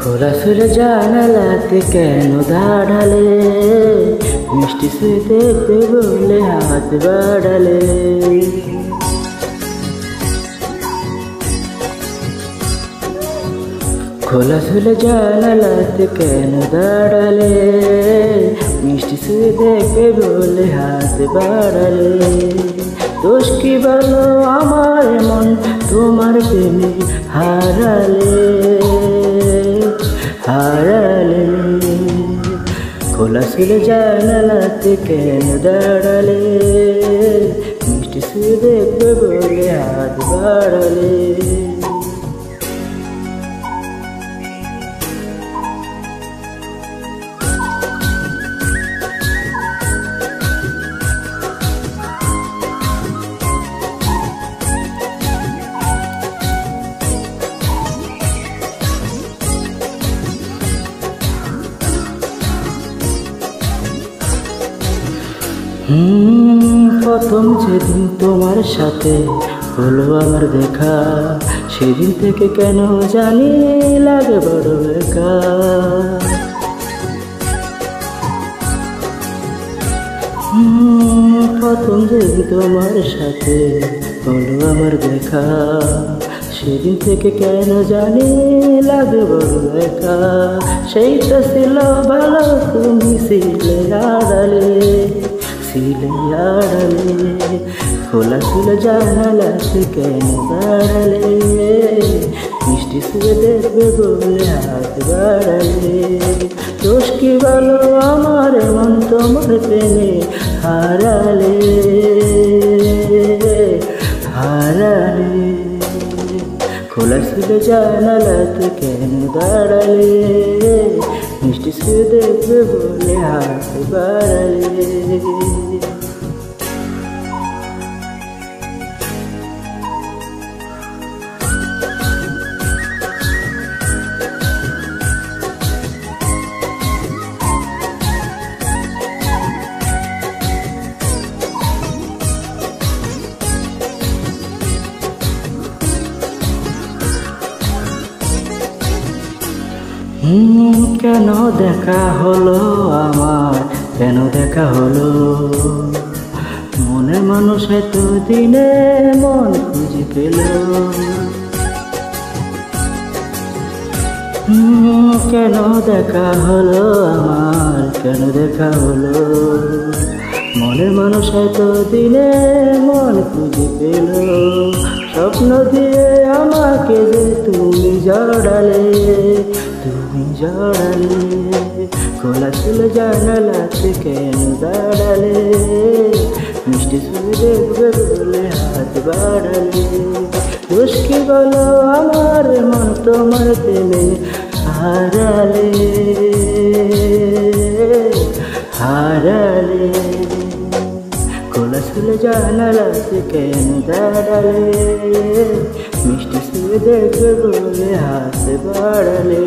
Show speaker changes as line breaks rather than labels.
খোলা সুরে জানালাতে কেন দাঁড়ালে, মিষ্টি শুয়ে দেখবে বলে হাত বাড়ালে। খোলা সুরে জানালাতে কেন দাঁড়ালে, মিষ্টি শুয়ে দেখবে বলে হাত বাড়ালে। দোষ কি বলো আমার মন তোমার প্রেমে হারালে হারালে। খোলা সুরে জানালাতে কেন দাঁড়ালে, মিষ্টি শুয়ে দেখবে বলে হাত বাড়ালে। প্রথম যেদিন তোমার সাথে হলো আমার দেখা, সেদিন থেকে কেন জানি লাগে বড় একা। প্রথম যেদিন তোমার সাথে হলো আমার দেখা, সেদিন থেকে কেন জানি লাগে বড় একা। সেইটা ছিল ভালো, তুমি ছিলে আড়ালে ছিলে আড়ালে। খোলা ছিল জানালাতে কেন দাঁড়ালে, মিষ্টি শুয়ে দেখবে বলে হাত বাড়ালে। দোষ কি বলো আমার মন তোমার প্রেমে হারালে হারালে। খোলা ছিল জানালাতে কেন দাঁড়ালে, মিষ্টি শুয়ে দেখবে বলে হাত বাড়ালে। কেন দেখা হলো আমার, কেন দেখা হলো? মনের মানুষ এত দিনে মন খুঁজে পেল। কেন দেখা হলো আমার, কেন দেখা হলো? মনের মানুষ এত দিনে মন খুঁজে পেল। স্বপ্ন দিয়ে আমাকে যে তুমি জড়ালে তুমি জড়ালে। খোলা ছিল জানালাতে কেন দাঁড়ালে, মিষ্টি শুয়ে দেখবে বলে হাত বাড়ালে। দোষ কি বলো আমার মন তোমার প্রেমে হারালে হারালে। খোলা ছিল জানালাতে কেন দাঁড়ালে, মিষ্টি শুয়ে দেখবে বলে হাত বাড়ালে।